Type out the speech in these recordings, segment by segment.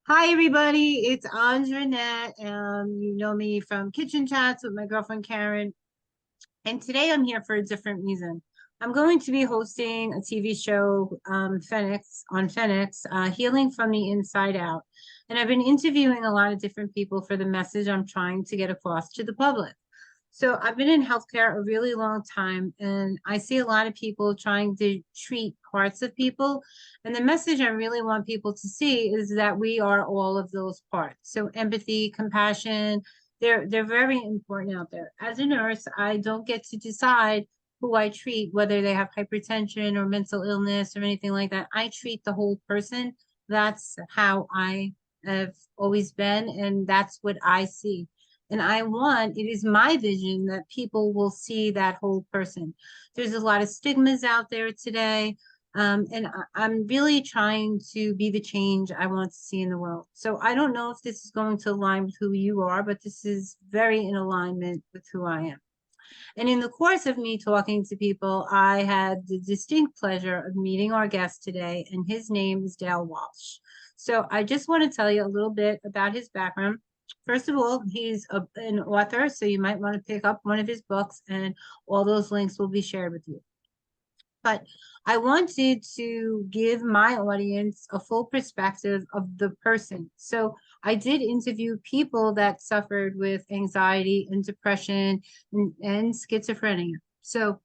Hi, everybody. It's Andra Annette. You know me from Kitchen Chats with my girlfriend Karen. And today I'm here for a different reason. I'm going to be hosting a TV show, Phoenix, Healing from the Inside Out. And I've been interviewing a lot of different people for the message I'm trying to get across to the public. So I've been in healthcare a really long time, and I see a lot of people trying to treat parts of people. And the message I really want people to see is that we are all of those parts. So empathy, compassion, they're very important out there. As a nurse, I don't get to decide who I treat, whether they have hypertension or mental illness or anything like that. I treat the whole person. That's how I have always been, and that's what I see. And it is my vision that people will see that whole person. There's a lot of stigmas out there today. I'm really trying to be the change I want to see in the world. So I don't know if this is going to align with who you are, but this is very in alignment with who I am. And in the course of me talking to people, I had the distinct pleasure of meeting our guest today, and his name is Dale Walsh. So I just want to tell you a little bit about his background. First of all, an author, so you might want to pick up one of his books, and all those links will be shared with you. But I wanted to give my audience a full perspective of the person. So I did interview people that suffered with anxiety and depression and schizophrenia. So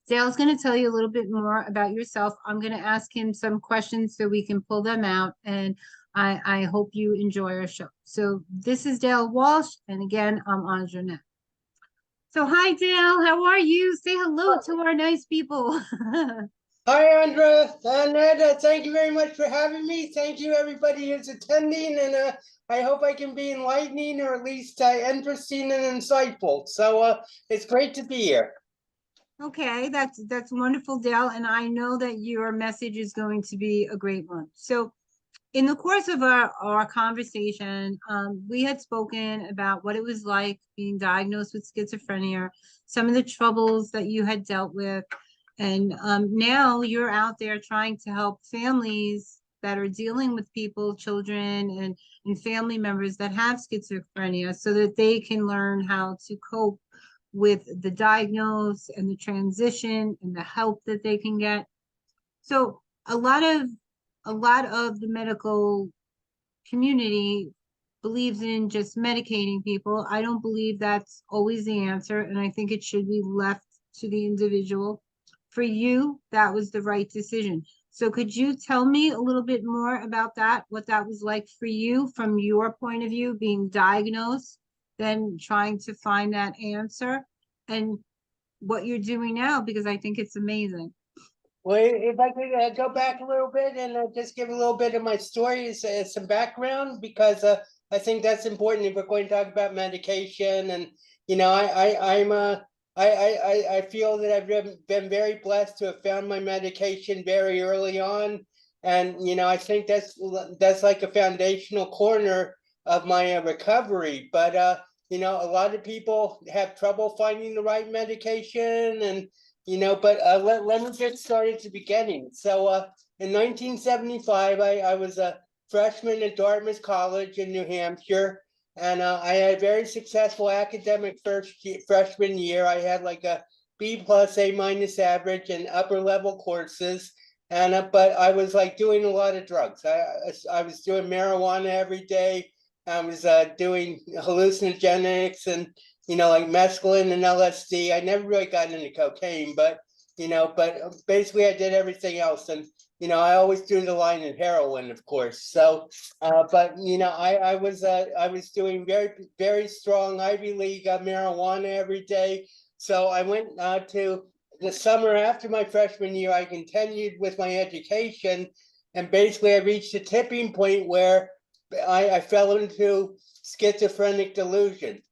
Dale's going to tell you a little bit more about yourself. I'm going to ask him some questions so we can pull them out. And I hope you enjoy our show. So this is Dale Walsh. And again, I'm Andra Annette. So hi, Dale. How are you? Say hello to our nice people. Hi, Andra Annette. Thank you very much for having me. Thank you, everybody who's attending, and I hope I can be enlightening or at least interesting and insightful. So it's great to be here. Okay, that's wonderful, Dale, and I know that your message is going to be a great one. So, in the course of our conversation, we had spoken about what it was like being diagnosed with schizophrenia, some of the troubles that you had dealt with, and now you're out there trying to help families that are dealing with people, children, and family members that have schizophrenia so that they can learn how to cope with the diagnose and the transition and the help that they can get. So a lot of the medical community believes in just medicating people. I don't believe that's always the answer, and I think it should be left to the individual. For you, that was the right decision. So could you tell me a little bit more about that, what that was like for you from your point of view, being diagnosed, then trying to find that answer, and what you're doing now, because I think it's amazing. Well, if I could go back a little bit and just give a little bit of my story as some background, because I think that's important if we're going to talk about medication. And I feel that I've been very blessed to have found my medication very early on, and I think that's like a foundational corner of my recovery. But a lot of people have trouble finding the right medication, and but let me get started at the beginning. So in 1975, I was a freshman at Dartmouth College in New Hampshire, and I had a very successful academic freshman year. I had like a B plus, A minus average in upper level courses, and but I was like doing a lot of drugs. I was doing marijuana every day. I was doing hallucinogenics and like mescaline and LSD. I never really got into cocaine, but basically I did everything else. And I always drew the line in heroin, of course. So, but I was doing very, very strong Ivy League marijuana every day. So I went to the summer after my freshman year. I continued with my education, and basically I reached a tipping point where I fell into schizophrenic delusion.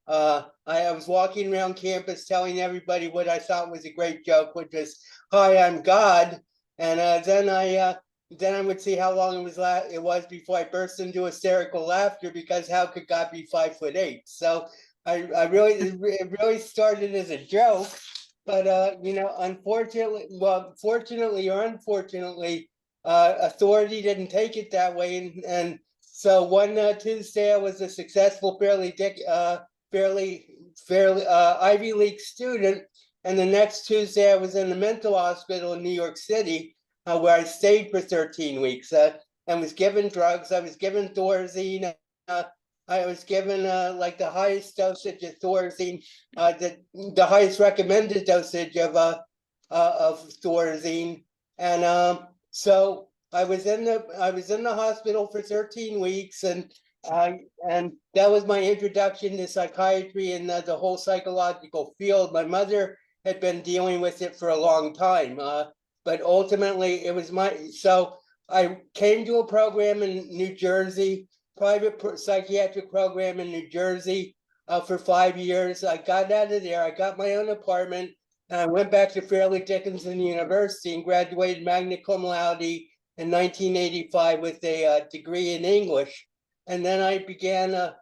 I was walking around campus telling everybody what I thought was a great joke, which was, "Hi, I'm God," and then I would see how long it was before I burst into hysterical laughter, because how could God be 5'8"? So it really started as a joke, but fortunately or unfortunately, authority didn't take it that way, and So one Tuesday I was a successful, fairly Ivy League student, and the next Tuesday I was in a mental hospital in New York City, where I stayed for 13 weeks and was given drugs. I was given Thorazine. I was given like the highest dosage of Thorazine, the highest recommended dosage of Thorazine, and so I was in the hospital for 13 weeks, and that was my introduction to psychiatry and the whole psychological field. My mother had been dealing with it for a long time, but ultimately it was so I came to a program in New Jersey, private psychiatric program in New Jersey, for 5 years. I got out of there. I got my own apartment, and I went back to Fairleigh Dickinson University and graduated magna cum laude in 1985 with a degree in English. And then I began a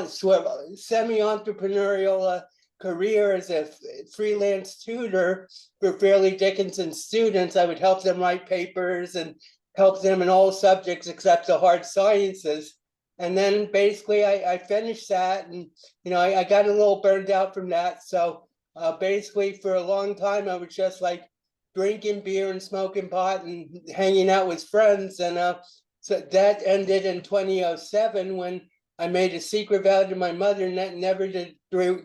sort of semi-entrepreneurial career as a freelance tutor for Fairleigh Dickinson students. I would help them write papers and help them in all subjects except the hard sciences. And then basically I finished that, and I got a little burned out from that. So basically for a long time I was just like drinking beer and smoking pot and hanging out with friends. And so that ended in 2007 when I made a secret vow to my mother never to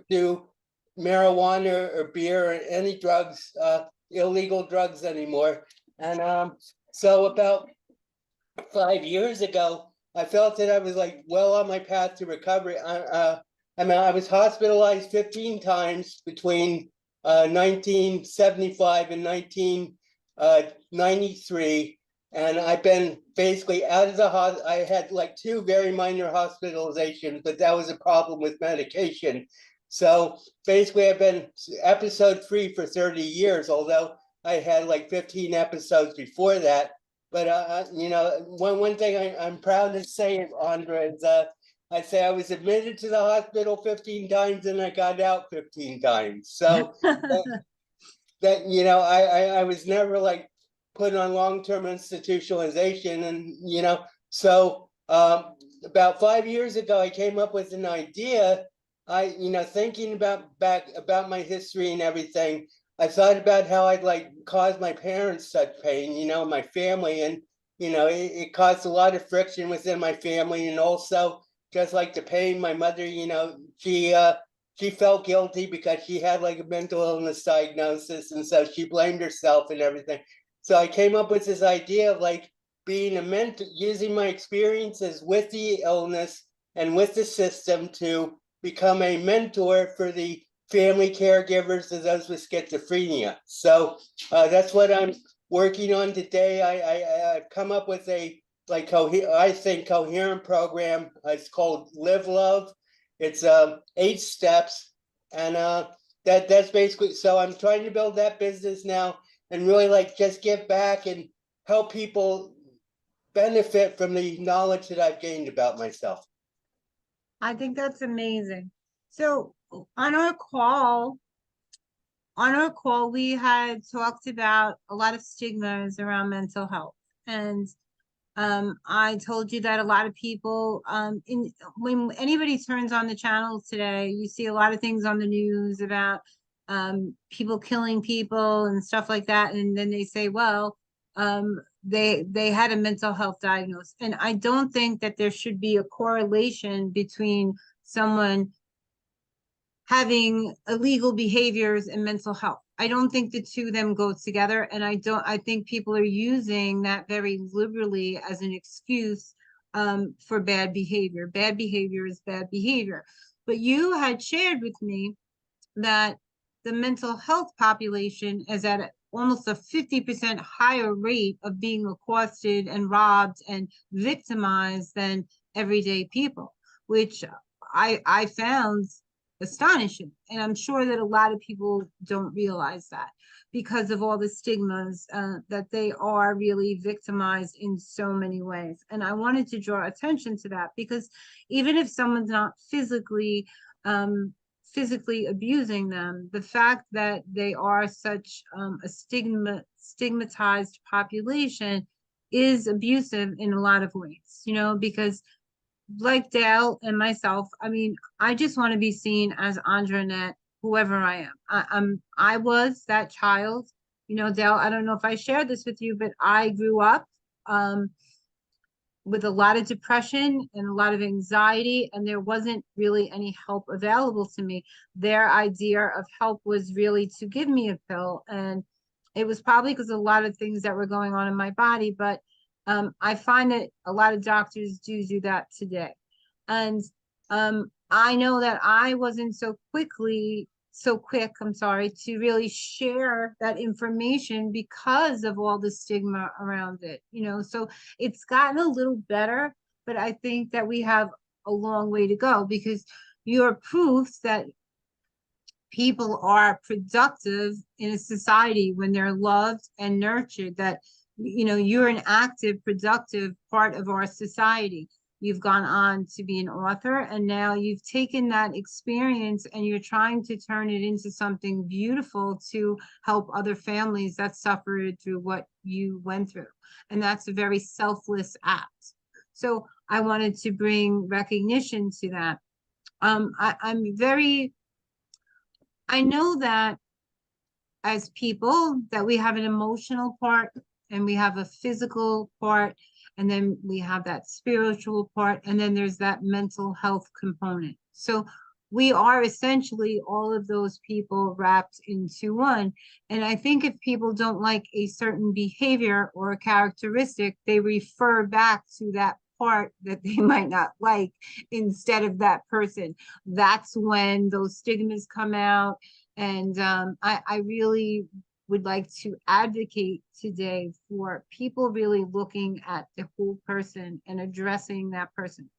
do marijuana or beer or any drugs, illegal drugs anymore. And so about 5 years ago, I felt that I was like well on my path to recovery. I mean, I was hospitalized 15 times between 1975 and 1993. And I've been basically out of the hospital. I had like 2 very minor hospitalizations, but that was a problem with medication. So basically I've been episode free for 30 years, although I had like 15 episodes before that. But one thing I'm proud to say, Andra, is I say I was admitted to the hospital 15 times and I got out 15 times. So that I was never like put on long-term institutionalization, and so about 5 years ago I came up with an idea. Thinking about my history and everything, I thought about how I'd like caused my parents such pain, my family, and it caused a lot of friction within my family, and also just like the pain my mother, she felt guilty because she had like a mental illness diagnosis, and so she blamed herself and everything. So I came up with this idea of like being a mentor, using my experiences with the illness and with the system to become a mentor for the family caregivers of those with schizophrenia. So that's what I'm working on today. I've come up with a coherent program. It's called Live Love. It's 8 steps, and that's basically. So I'm trying to build that business now and really like just give back and help people benefit from the knowledge that I've gained about myself. I think that's amazing. So on our call, we had talked about a lot of stigmas around mental health. And I told you that a lot of people, when anybody turns on the channel today, you see a lot of things on the news about people killing people and stuff like that. And then they say, well, they had a mental health diagnosis. And I don't think that there should be a correlation between someone having illegal behaviors and mental health. I don't think the two of them go together. And I think people are using that very liberally as an excuse for bad behavior. Bad behavior is bad behavior. But you had shared with me that the mental health population is at almost a 50% higher rate of being accosted and robbed and victimized than everyday people, which I found astonishing. And I'm sure that a lot of people don't realize that because of all the stigmas that they are really victimized in so many ways. And I wanted to draw attention to that because even if someone's not physically abusing them, the fact that they are such a stigmatized population is abusive in a lot of ways, because like Dale and myself, I mean, I just want to be seen as Andra Annette, whoever I am. I was that child. You know, Dale, I don't know if I shared this with you, but I grew up um with a lot of depression and a lot of anxiety, and there wasn't really any help available to me. Their idea of help was really to give me a pill, and it was probably because of a lot of things that were going on in my body. But I find that a lot of doctors do that today, and I know that I wasn't so quick, I'm sorry, to really share that information because of all the stigma around it, you know. So it's gotten a little better, but I think that we have a long way to go, because you're proof that people are productive in a society when they're loved and nurtured, that, you know, you're an active, productive part of our society. You've gone on to be an author, and now you've taken that experience and you're trying to turn it into something beautiful to help other families that suffered through what you went through. And that's a very selfless act. So I wanted to bring recognition to that. I know that as people, that we have an emotional part and we have a physical part, and then we have that spiritual part, and then there's that mental health component. So we are essentially all of those people wrapped into one. And I think if people don't like a certain behavior or a characteristic, they refer back to that part that they might not like instead of that person. That's when those stigmas come out. And I really would like to advocate today for people really looking at the whole person and addressing that person,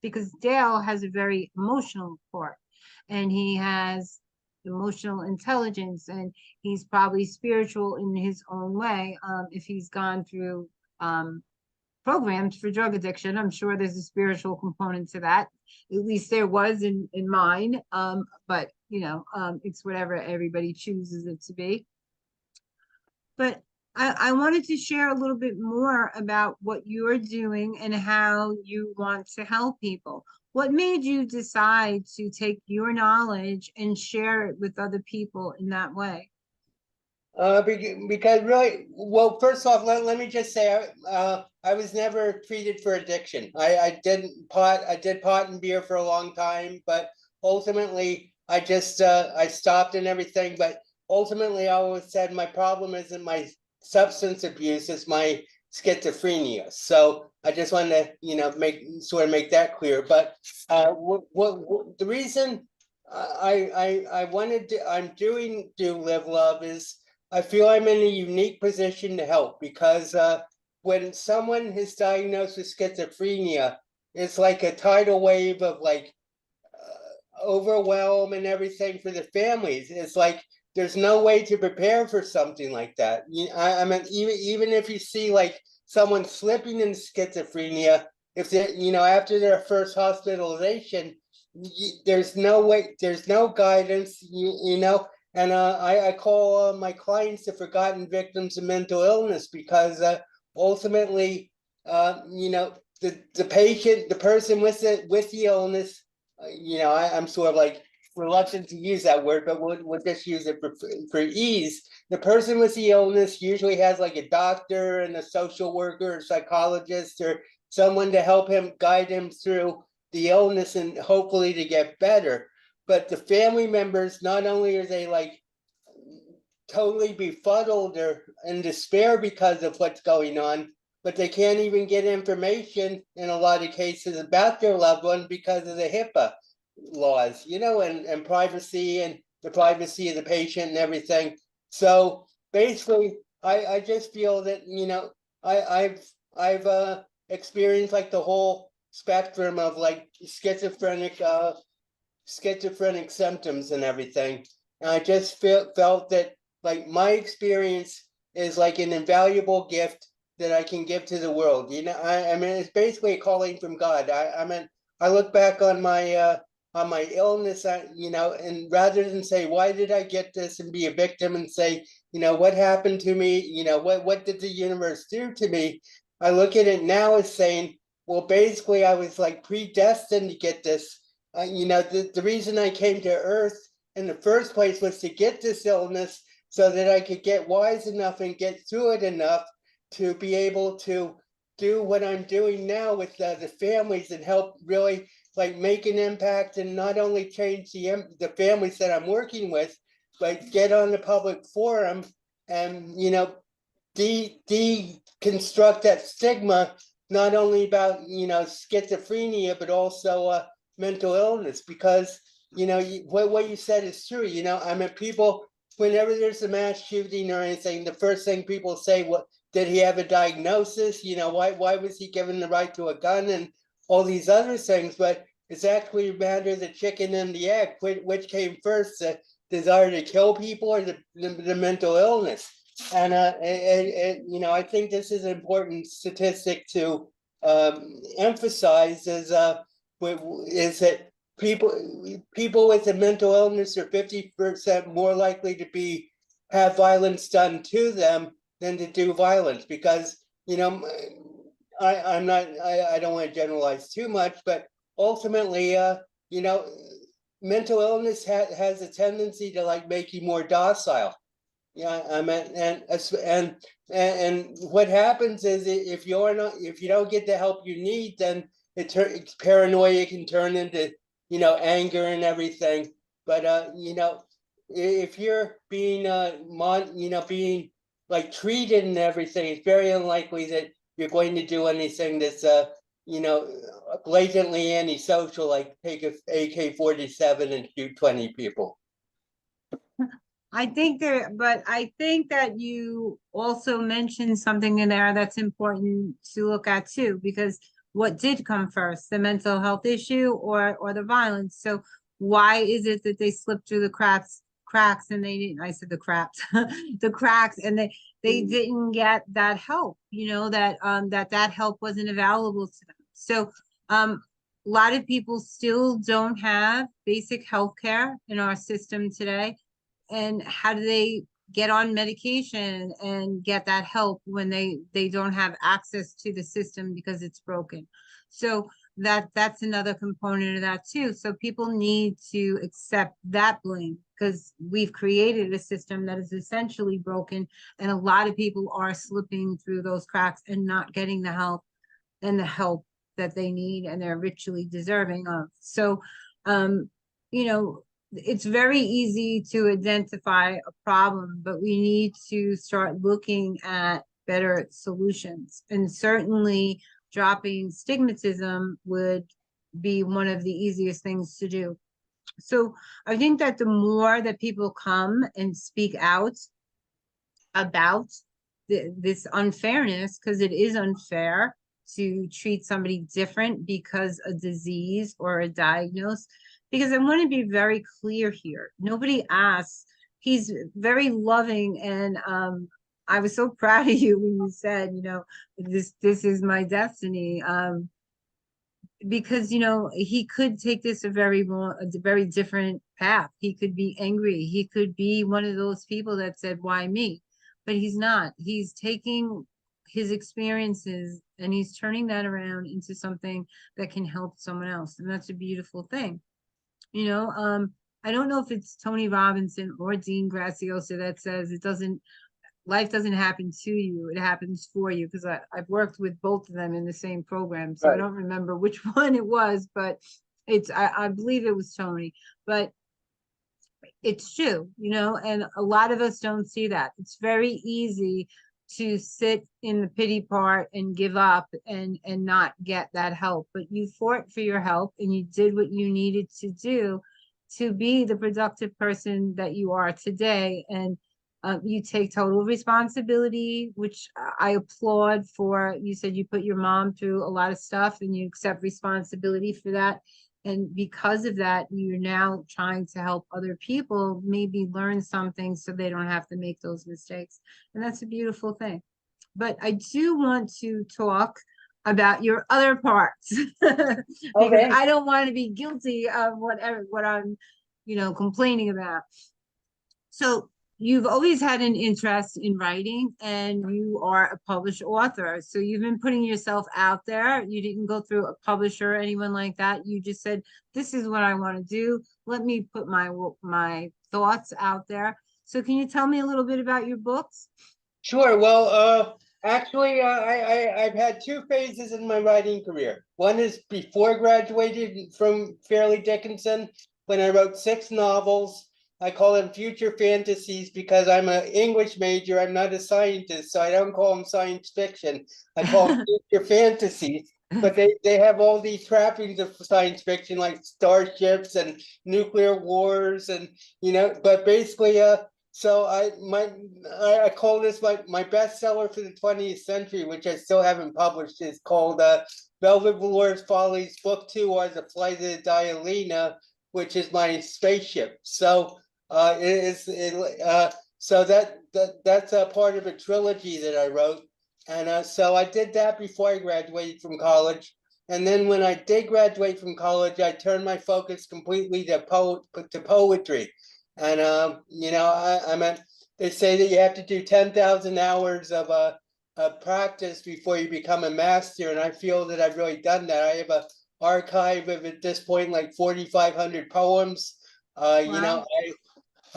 because Dale has a very emotional part, and he has emotional intelligence, and he's probably spiritual in his own way. If he's gone through programs for drug addiction, I'm sure there's a spiritual component to that. At least there was in mine. But you know, it's whatever everybody chooses it to be. But I wanted to share a little bit more about what you're doing and how you want to help people. What made you decide to take your knowledge and share it with other people in that way? Because really, well, first off, let me just say, I was never treated for addiction. I did pot and beer for a long time, but ultimately, I stopped and everything. But ultimately, I always said my problem isn't my substance abuse; it's my schizophrenia. So I just wanted to, make that clear. But the reason I wanted to, I'm doing Do Live Love is. I feel I'm in a unique position to help because when someone is diagnosed with schizophrenia, it's like a tidal wave of like overwhelm and everything for the families. It's like there's no way to prepare for something like that. I mean, even if you see like someone slipping in schizophrenia, if they, after their first hospitalization, there's no way, there's no guidance, and I call my clients the forgotten victims of mental illness because ultimately, the patient, the person with the illness, I'm sort of like reluctant to use that word, but we'll just use it for ease. The person with the illness usually has like a doctor and a social worker or psychologist or someone to help him, guide him through the illness and hopefully to get better. But the family members, not only are they like totally befuddled or in despair because of what's going on, but they can't even get information in a lot of cases about their loved one because of the HIPAA laws, and privacy and the privacy of the patient and everything. So basically, I just feel that, I've experienced like the whole spectrum of like schizophrenic symptoms and everything. And I just felt that like my experience is like an invaluable gift that I can give to the world. I mean, it's basically a calling from God. I mean, I look back on my illness, and rather than say, why did I get this and be a victim and say, what happened to me? What did the universe do to me? I look at it now as saying, well, basically, I was like predestined to get this. The reason I came to Earth in the first place was to get this illness so that I could get wise enough and get through it enough to be able to do what I'm doing now with the families and help really like make an impact and not only change the families that I'm working with, but get on the public forum and deconstruct that stigma, not only about schizophrenia, but also mental illness. Because what you said is true. I mean, people, whenever there's a mass shooting or anything, the first thing people say, what did he have a diagnosis? Why was he given the right to a gun and all these other things? But it's actually a matter of the chicken and the egg. Which came first, the desire to kill people or the mental illness? And I think this is an important statistic to emphasize is that people with a mental illness are 50% more likely to have violence done to them than to do violence. Because I don't want to generalize too much, but ultimately mental illness has a tendency to like make you more docile. Yeah, I mean, and what happens is if you don't get the help you need, then paranoia can turn into anger and everything. But if you're being being like treated and everything, it's very unlikely that you're going to do anything that's blatantly antisocial, like take a AK-47 and shoot 20 people. But I think that you also mentioned something in there that's important to look at too, because what did come first, the mental health issue or the violence? So why is it that they slipped through the cracks and they didn't, I said the cracks, the cracks, and they didn't get that help, that help wasn't available to them. So a lot of people still don't have basic health care in our system today. And how do they get on medication and get that help when they don't have access to the system because it's broken? So that's another component of that too. So people need to accept that blame, because we've created a system that is essentially broken, and a lot of people are slipping through those cracks and not getting the help that they need and they're richly deserving of. So it's very easy to identify a problem, but we need to start looking at better solutions. And certainly dropping stigmatism would be one of the easiest things to do. So I think that the more that people come and speak out about this unfairness, because it is unfair to treat somebody different because a disease or a diagnosis. Because I want to be very clear here. Nobody asks. He's very loving, and I was so proud of you when you said, this is my destiny. Because he could take this a very different path. He could be angry. He could be one of those people that said, "Why me?" But he's not. He's taking his experiences and he's turning that around into something that can help someone else, and that's a beautiful thing. I don't know if it's Tony Robinson or Dean Graziosi that says life doesn't happen to you, it happens for you, because I've worked with both of them in the same program. So right. I don't remember which one it was, but I believe it was Tony. But it's true, and a lot of us don't see that. It's very easy to sit in the pity part and give up and not get that help. But you fought for your help and you did what you needed to do to be the productive person that you are today. And you take total responsibility, which I applaud for. You said you put your mom through a lot of stuff and you accept responsibility for that. And because of that, you're now trying to help other people maybe learn something so they don't have to make those mistakes. And that's a beautiful thing. But I do want to talk about your other parts because okay. I don't want to be guilty of what I'm, complaining about. So you've always had an interest in writing and you are a published author. So you've been putting yourself out there. You didn't go through a publisher or anyone like that. You just said, this is what I want to do. Let me put my thoughts out there. So can you tell me a little bit about your books? Sure. Well, actually, I've had two phases in my writing career. One is before graduated from Fairleigh Dickinson, when I wrote 6 novels. I call them future fantasies because I'm an English major. I'm not a scientist, so I don't call them science fiction. I call them future fantasies. But they have all these trappings of science fiction, like starships and nuclear wars, and But basically, so I call this my bestseller for the 20th century, which I still haven't published, is called Velvet Velours Follies Book 2, or The Flight of the Dialina, which is my spaceship. So it is so that's a part of a trilogy that I wrote. And so I did that before I graduated from college. And then when I did graduate from college, I turned my focus completely to poetry. And I mean, they say that you have to do 10,000 hours of practice before you become a master, and I feel that I've really done that. I have a archive of, at this point, like 4,500 poems. Wow.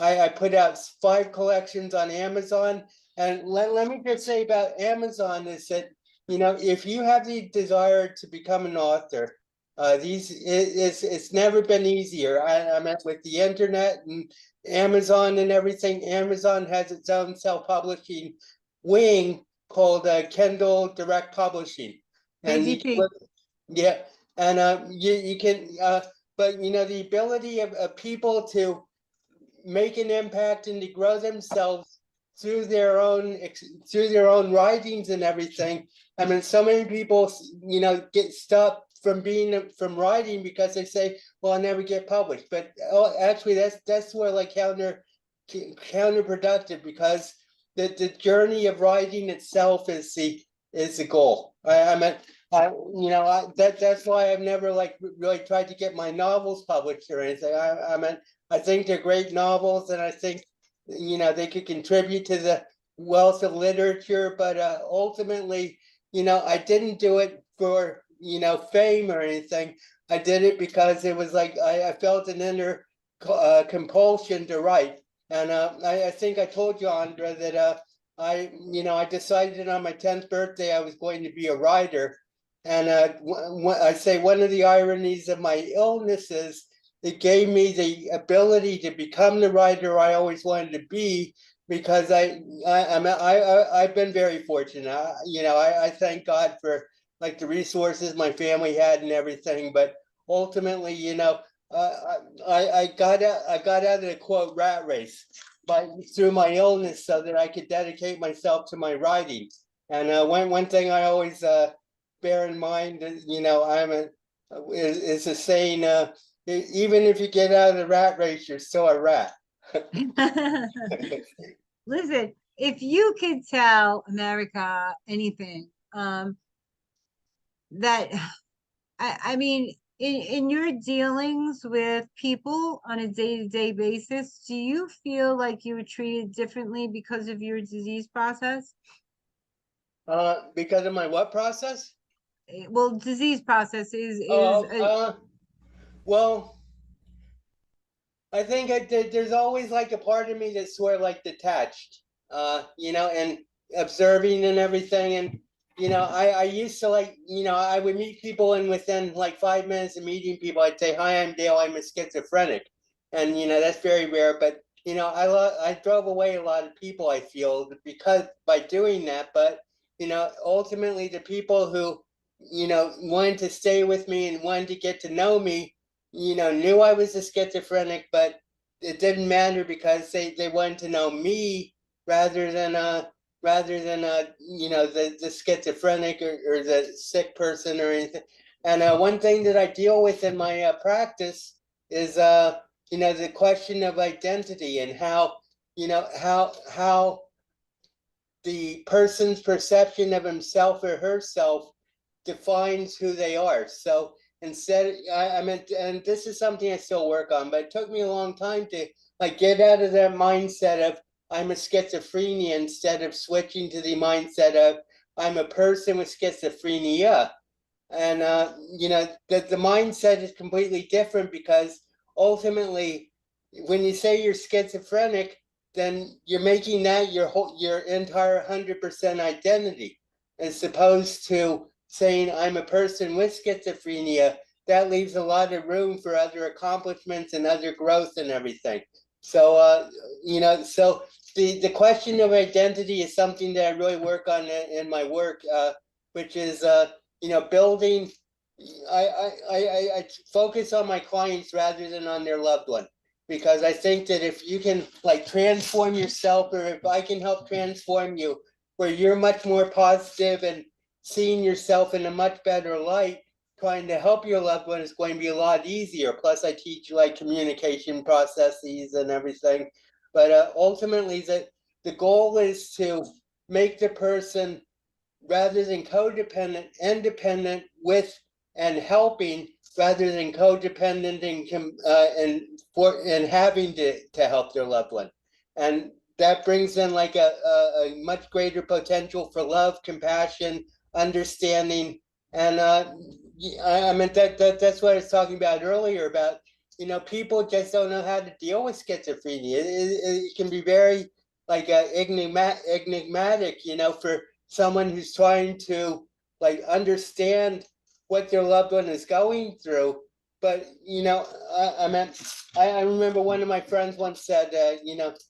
I put out 5 collections on Amazon, and let me just say about Amazon is that if you have the desire to become an author, it's never been easier. I mean, with the internet and Amazon and everything, Amazon has its own self-publishing wing called Kindle Direct Publishing, and KDP. yeah, and you can, but the ability of people to make an impact and to grow themselves through their own writings and everything. I mean, so many people get stopped from writing because they say, well, I'll never get published. But actually that's where like counterproductive, because the journey of writing itself is the goal. I mean, that's why I've never like really tried to get my novels published or anything. I mean, I think they're great novels, and I think they could contribute to the wealth of literature. But ultimately, I didn't do it for fame or anything. I did it because it was like I felt an inner compulsion to write. And I think I told you, Andra, that I decided on my 10th birthday I was going to be a writer. And I say one of the ironies of my illness is it gave me the ability to become the writer I always wanted to be, because I've been very fortunate. I thank God for like the resources my family had and everything. But ultimately, I got out of the quote rat race through my illness, so that I could dedicate myself to my writing. And one thing I always bear in mind is, is the saying, even if you get out of the rat race, you're still a rat. Listen, if you could tell America anything, that I mean, in your dealings with people on a day-to-day basis, do you feel like you were treated differently because of your disease process? Because of my what process? Well, disease process is Oh, well, I think there's always like a part of me that's sort of like detached, and observing and everything. And, I used to like, I would meet people, and within like 5 minutes of meeting people, I'd say, hi, I'm Dale, I'm a schizophrenic. And, that's very rare. But, I drove away a lot of people, I feel, because by doing that. But, ultimately the people who, wanted to stay with me and wanted to get to know me, knew I was a schizophrenic, but it didn't matter because they wanted to know me rather than the schizophrenic, or the sick person or anything. And one thing that I deal with in my practice is the question of identity, and how the person's perception of himself or herself defines who they are. So instead, I mean, and this is something I still work on, but it took me a long time to like get out of that mindset of I'm a schizophrenia instead of switching to the mindset of I'm a person with schizophrenia. And the mindset is completely different, because ultimately, when you say you're schizophrenic, then you're making that your entire 100% identity, as opposed to saying I'm a person with schizophrenia. That leaves a lot of room for other accomplishments and other growth and everything. So so the question of identity is something that I really work on in my work, which is building. I focus on my clients rather than on their loved one, because I think that if you can like transform yourself, or if I can help transform you, where you're much more positive and seeing yourself in a much better light, trying to help your loved one is going to be a lot easier. Plus, I teach you like communication processes and everything. But ultimately, the goal is to make the person, rather than codependent, independent with and helping, rather than codependent and having to help their loved one. And that brings in like a much greater potential for love, compassion, understanding. And I mean that's what I was talking about earlier about, people just don't know how to deal with schizophrenia. It can be very like enigmatic, for someone who's trying to like understand what their loved one is going through. But I remember one of my friends once said,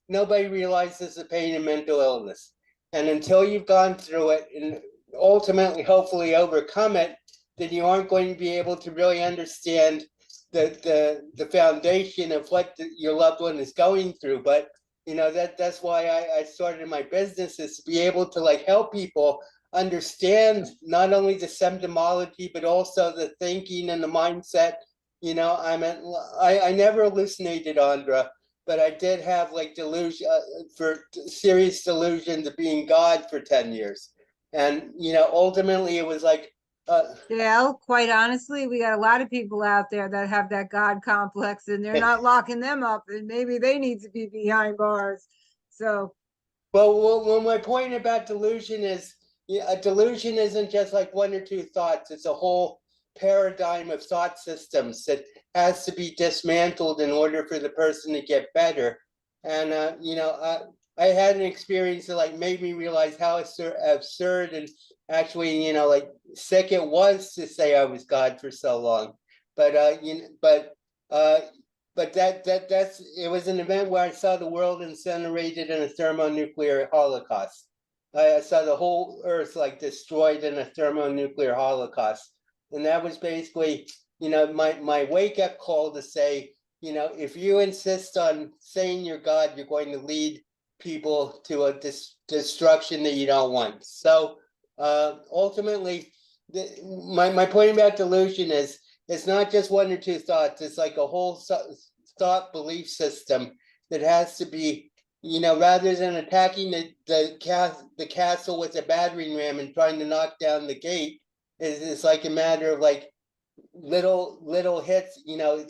nobody realizes the pain of mental illness, and until you've gone through it and ultimately, hopefully, overcome it, then you aren't going to be able to really understand the foundation of what your loved one is going through. But that's why I started my business, is to be able to like help people understand not only the symptomology but also the thinking and the mindset. I never hallucinated, Andra, but I did have like delusion, for serious delusions of being God for 10 years. And ultimately it was like Dale, quite honestly, we got a lot of people out there that have that God complex, and they're not locking them up, and maybe they need to be behind bars. So, well, my point about delusion is, a delusion isn't just like one or two thoughts. It's a whole paradigm of thought systems that has to be dismantled in order for the person to get better. And I had an experience that like made me realize how absurd and actually, like sick it was to say I was God for so long. But uh, but that's it was an event where I saw the world incinerated in a thermonuclear holocaust. I saw the whole earth like destroyed in a thermonuclear holocaust. And that was basically, my wake-up call to say, if you insist on saying you're God, you're going to lead people to a destruction that you don't want. So ultimately, my point about delusion is, it's not just one or two thoughts. It's like a whole thought belief system that has to be, rather than attacking the castle with a battering ram and trying to knock down the gate, it's like a matter of like little hits,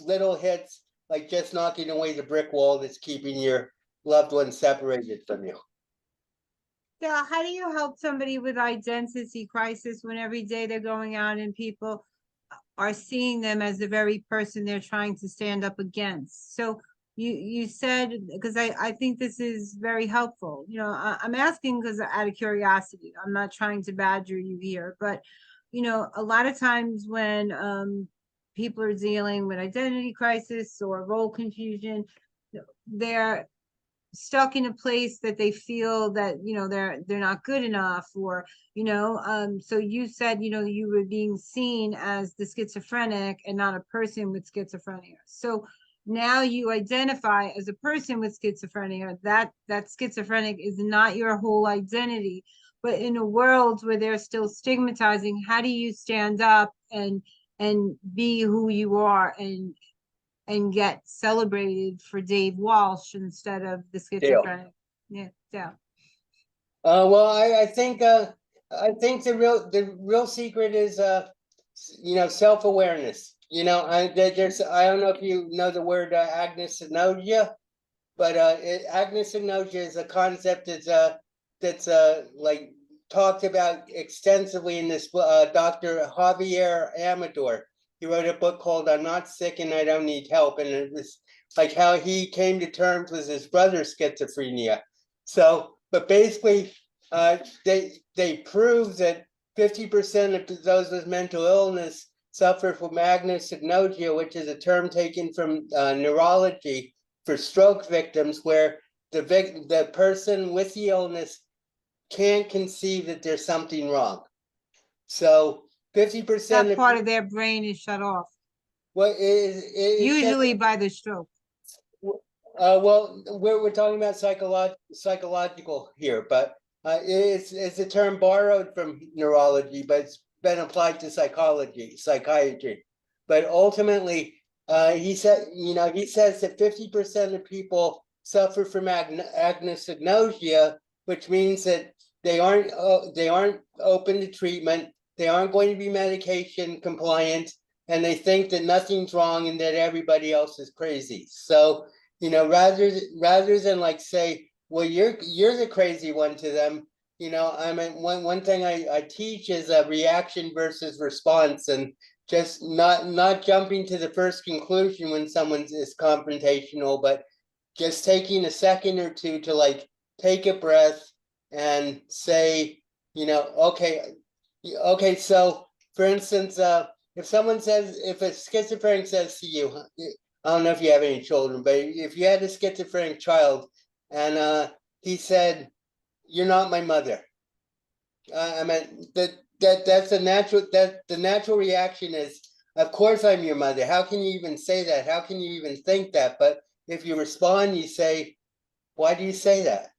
little hits, like just knocking away the brick wall that's keeping your loved one separated from you. Dale, how do you help somebody with identity crisis when every day they're going out and people are seeing them as the very person they're trying to stand up against? So you said, because I think this is very helpful. I'm asking because out of curiosity. I'm not trying to badger you here, but a lot of times when people are dealing with identity crisis or role confusion, they're stuck in a place that they feel that they're not good enough, or so you said you were being seen as the schizophrenic and not a person with schizophrenia. So now you identify as a person with schizophrenia. That schizophrenic is not your whole identity, but in a world where they're still stigmatizing, how do you stand up and be who you are and get celebrated for Dave Walsh instead of the schizophrenic? Yeah, yeah. Well, I think the real secret is self-awareness. I don't know if you know the word agnosia, but agnosignosia is a concept that's like talked about extensively in this Dr. Javier Amador. He wrote a book called "I'm Not Sick and I Don't Need Help," and it was like how he came to terms with his brother's schizophrenia. So, but basically, they prove that 50% of those with mental illness suffer from agnosignosia, which is a term taken from neurology for stroke victims, where the person with the illness can't conceive that there's something wrong. So 50% That of part of their brain is shut off, what is usually by the stroke. well, we're talking about psychological here, but it's a term borrowed from neurology, but it's been applied to psychiatry. But ultimately, he says that 50% of people suffer from agnosignosia, which means that they aren't open to treatment, they aren't going to be medication compliant, and they think that nothing's wrong and that everybody else is crazy. So, rather than like say, well, you're the crazy one to them, I mean, one thing I teach is a reaction versus response, and just not jumping to the first conclusion when someone is confrontational, but just taking a second or two to like take a breath and say, okay, so for instance, if a schizophrenic says to you, I don't know if you have any children, but if you had a schizophrenic child and he said, "You're not my mother," I mean that's the natural reaction is, of course I'm your mother. How can you even say that? How can you even think that? But if you respond, you say, "Why do you say that?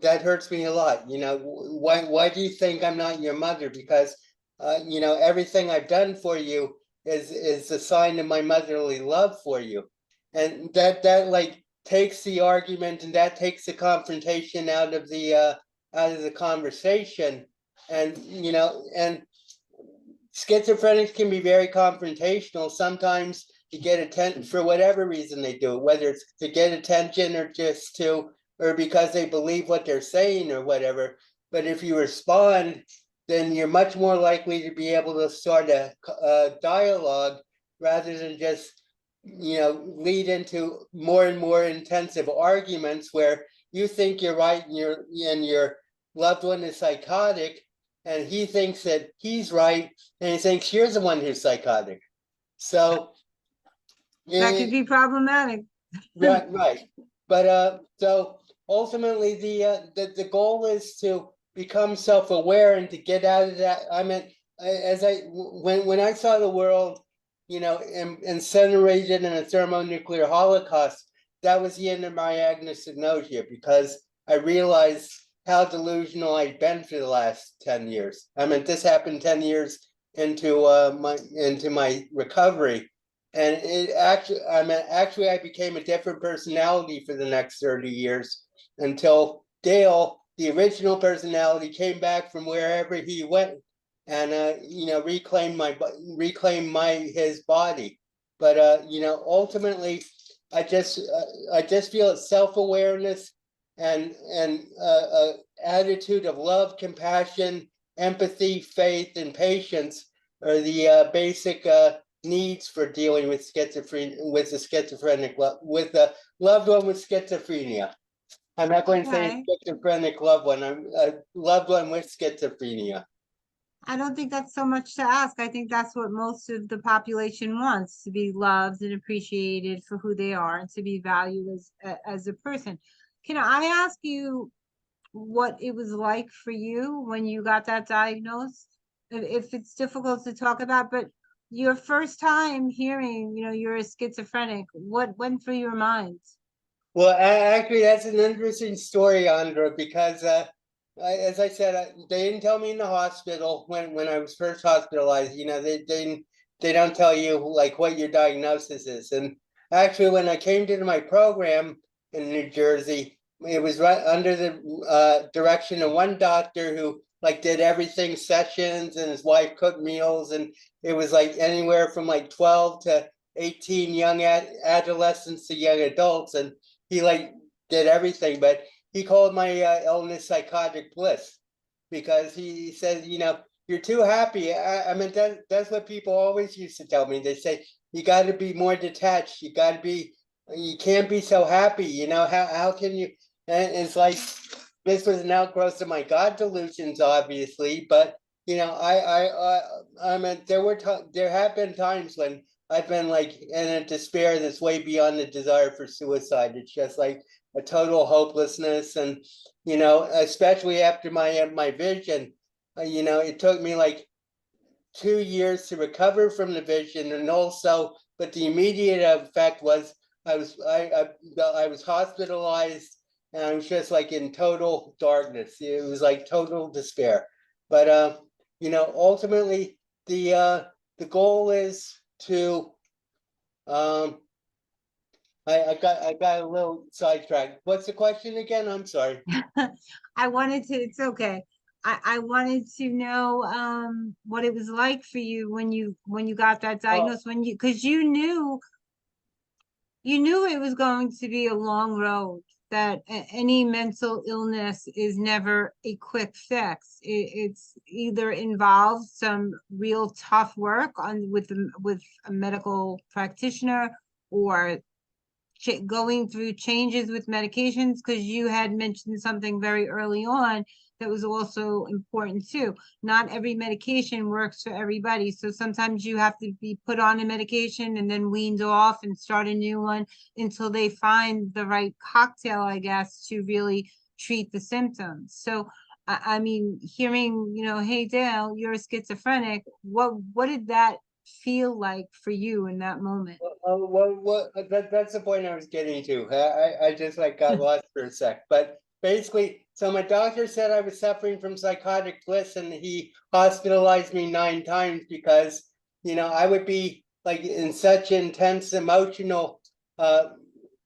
That hurts me a lot. Why do you think I'm not your mother? Because everything I've done for you is a sign of my motherly love for you." And that like takes the argument, and that takes the confrontation out of the conversation. And and schizophrenics can be very confrontational. Sometimes to get attention for whatever reason they do it, whether it's to get attention or because they believe what they're saying or whatever. But if you respond, then you're much more likely to be able to start a dialogue rather than just lead into more and more intensive arguments where you think you're right and your loved one is psychotic, and he thinks that he's right, and he thinks you're the one who's psychotic. So That could be problematic. right. But so ultimately the goal is to become self-aware and to get out of that. I mean, when I saw the world, incinerated in a thermonuclear holocaust, that was the end of my agnosignosia, because I realized how delusional I'd been for the last 10 years. I mean, this happened 10 years into my recovery. And I became a different personality for the next 30 years until Dale, the original personality, came back from wherever he went and reclaimed his body. But ultimately, I just feel it's self-awareness and attitude of love, compassion, empathy, faith, and patience are the basic needs for dealing with schizophrenia, with a loved one with schizophrenia. I'm not going to say schizophrenic loved one. I'm a loved one with schizophrenia. I don't think that's so much to ask. I think that's what most of the population wants, to be loved and appreciated for who they are and to be valued as a person. Can I ask you what it was like for you when you got that diagnosed? If it's difficult to talk about, but your first time hearing, you're a schizophrenic, what went through your mind? Well, actually, that's an interesting story, Andra, because as I said, they didn't tell me in the hospital when I was first hospitalized. They don't tell you like what your diagnosis is. And actually, when I came to my program in New Jersey, it was right under the direction of one doctor who like did everything, sessions, and his wife cooked meals, and it was like anywhere from like 12 to 18 young adolescents to young adults, and he like did everything, but he called my illness psychotic bliss, because he said, you're too happy. I mean, that's what people always used to tell me. They say, you got to be more detached. You can't be so happy. How can you? And it's like, this was an outgrowth of my God delusions, obviously, but I mean, there have been times when I've been like in a despair that's way beyond the desire for suicide. It's just like a total hopelessness, and especially after my vision, it took me like 2 years to recover from the vision, and also, but the immediate effect was I was hospitalized, and I was just like in total darkness. It was like total despair. But ultimately, the goal is to I got a little sidetracked. What's the question again? I'm sorry. It's okay. I wanted to know what it was like for you when you got that Oh, diagnosis, because you knew it was going to be a long road, that any mental illness is never a quick fix. It's either involves some real tough work with a medical practitioner, or going through changes with medications, because you had mentioned something very early on that was also important too. Not every medication works for everybody. So sometimes you have to be put on a medication and then weaned off and start a new one until they find the right cocktail, I guess, to really treat the symptoms. So I mean, hearing, hey Dale, you're a schizophrenic, what did that feel like for you in that moment? that's the point I was getting to. I just like got lost for a sec. But basically, so my doctor said I was suffering from psychotic bliss, and he hospitalized me 9 times because, I would be like in such intense emotional uh,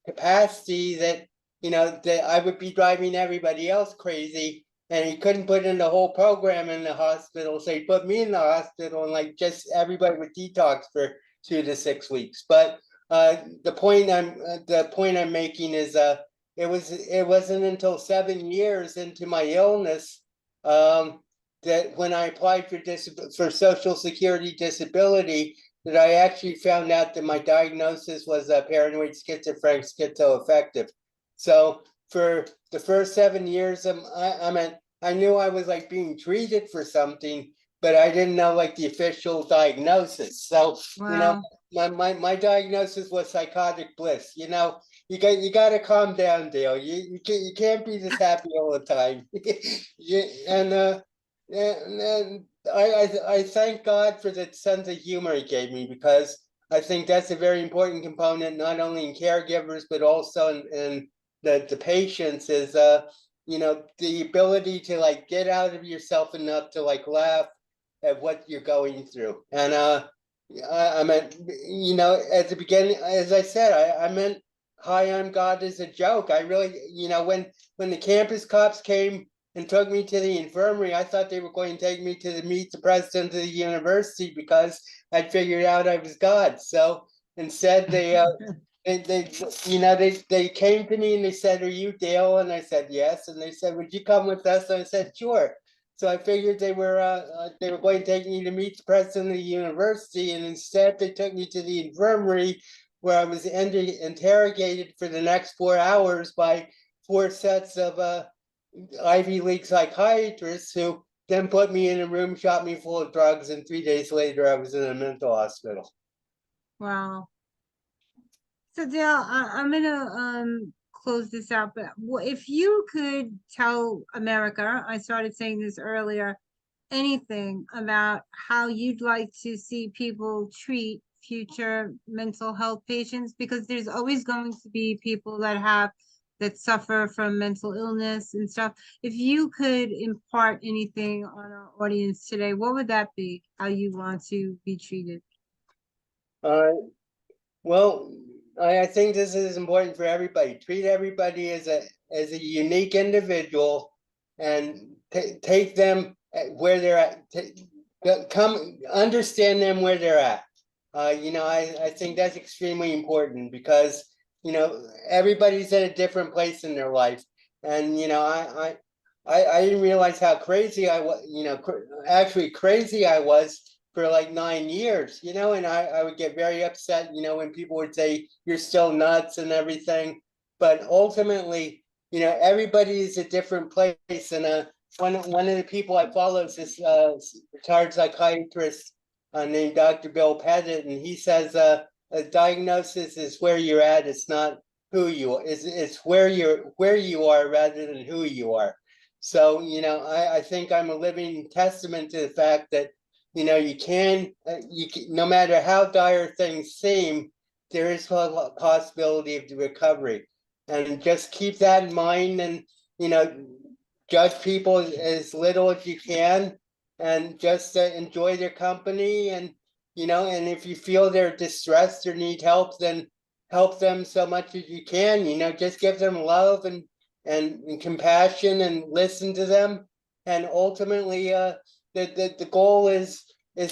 capacity that, that I would be driving everybody else crazy. And he couldn't put in the whole program in the hospital, so he put me in the hospital, and like just everybody would detox for 2 to 6 weeks. But the point I'm making is it wasn't until 7 years into my illness that when I applied for Social Security disability, that I actually found out that my diagnosis was paranoid schizophrenic schizoaffective. So for the first 7 years, I knew I was like being treated for something, but I didn't know like the official diagnosis. So Wow. my diagnosis was psychotic bliss. You got to calm down, Dale. You can't be this happy all the time. And I thank God for the sense of humor he gave me, because I think that's a very important component, not only in caregivers but also in the patients, is the ability to like get out of yourself enough to like laugh at what you're going through. And I meant, at the beginning, as I said, I meant high on God as a joke. I really, when the campus cops came and took me to the infirmary, I thought they were going to take me to meet the president of the university, because I'd figured out I was God. So instead, they came to me and they said, "Are you Dale?" And I said, "Yes." And they said, "Would you come with us?" And I said, "Sure." So I figured they were going to take me to meet the president of the university, and instead they took me to the infirmary, where I was interrogated for the next 4 hours by 4 sets of Ivy League psychiatrists, who then put me in a room, shot me full of drugs, and 3 days later I was in a mental hospital. Wow. So Dale, I'm gonna close this out, but if you could tell America, I started saying this earlier, anything about how you'd like to see people treat future mental health patients, because there's always going to be people that suffer from mental illness and stuff. If you could impart anything on our audience today, what would that be? How you want to be treated? Uh, well, I think this is important for everybody. Treat everybody as a unique individual, and take them where they're at. Come understand them where they're at. I think that's extremely important, because everybody's at a different place in their life. And, I didn't realize how crazy I was, actually crazy I was for like 9 years, and I would get very upset, when people would say, you're still nuts and everything. But ultimately, everybody's a different place. And one of the people I follow is this retired psychiatrist named Dr. Bill Pettit, and he says a diagnosis is where you're at. It's not who you are. It's where you are rather than who you are. So I think I'm a living testament to the fact that you can no matter how dire things seem, there is a possibility of the recovery, and just keep that in mind, and judge people as little as you can, and just enjoy their company, and if you feel they're distressed or need help, then help them so much as you can. Just give them love and compassion, and listen to them. And ultimately, the goal is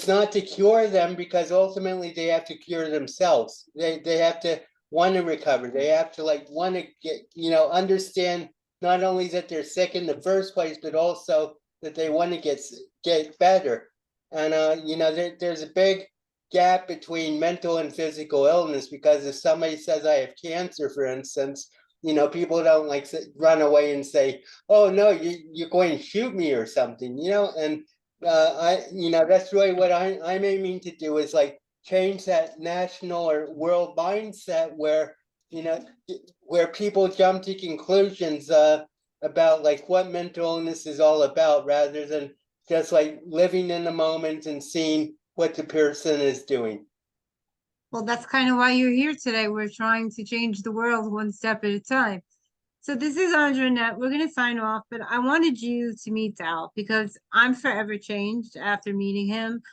not to cure them, because ultimately they have to cure themselves. They have to want to recover. They have to want to get understand not only that they're sick in the first place, but also that they want to get better. And there's a big gap between mental and physical illness, because if somebody says I have cancer, for instance, people don't run away and say, oh no, you're going to shoot me or something, and that's really what I'm aiming to do, is change that national or world mindset where where people jump to conclusions about what mental illness is all about, rather than just living in the moment and seeing what the person is doing. Well, that's kind of why you're here today. We're trying to change the world one step at a time. So this is Andra Annette. We're going to sign off, but I wanted you to meet Dal because I'm forever changed after meeting him.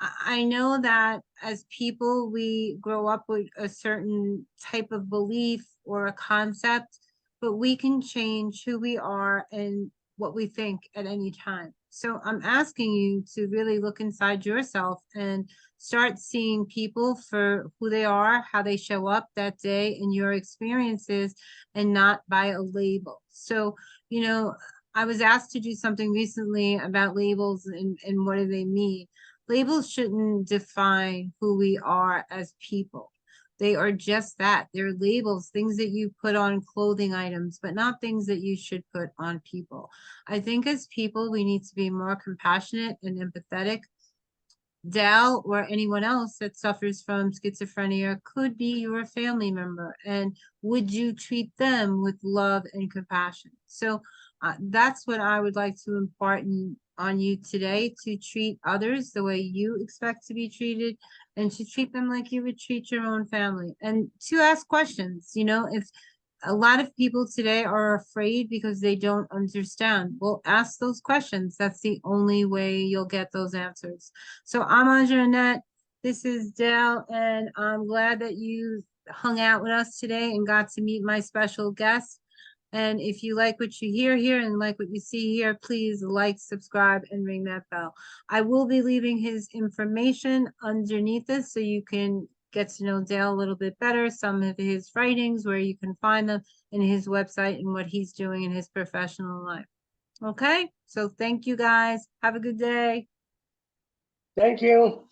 I know that as people, we grow up with a certain type of belief or a concept, but we can change who we are and what we think at any time. So I'm asking you to really look inside yourself and start seeing people for who they are, how they show up that day in your experiences, and not by a label. So, I was asked to do something recently about labels and what do they mean. Labels shouldn't define who we are as people. They are just that. They're labels, things that you put on clothing items, but not things that you should put on people. I think as people, we need to be more compassionate and empathetic. Dal or anyone else that suffers from schizophrenia could be your family member. And would you treat them with love and compassion? So that's what I would like to impart on you today, to treat others the way you expect to be treated, and to treat them like you would treat your own family, and to ask questions. If a lot of people today are afraid because they don't understand, well, ask those questions. That's the only way you'll get those answers. So I'm Andra Annette. This is Dale, and I'm glad that you hung out with us today and got to meet my special guest. And if you like what you hear here and like what you see here, please like, subscribe, and ring that bell. I will be leaving his information underneath this so you can get to know Dale a little bit better, some of his writings, where you can find them, and his website, and what he's doing in his professional life. Okay, so thank you guys. Have a good day. Thank you.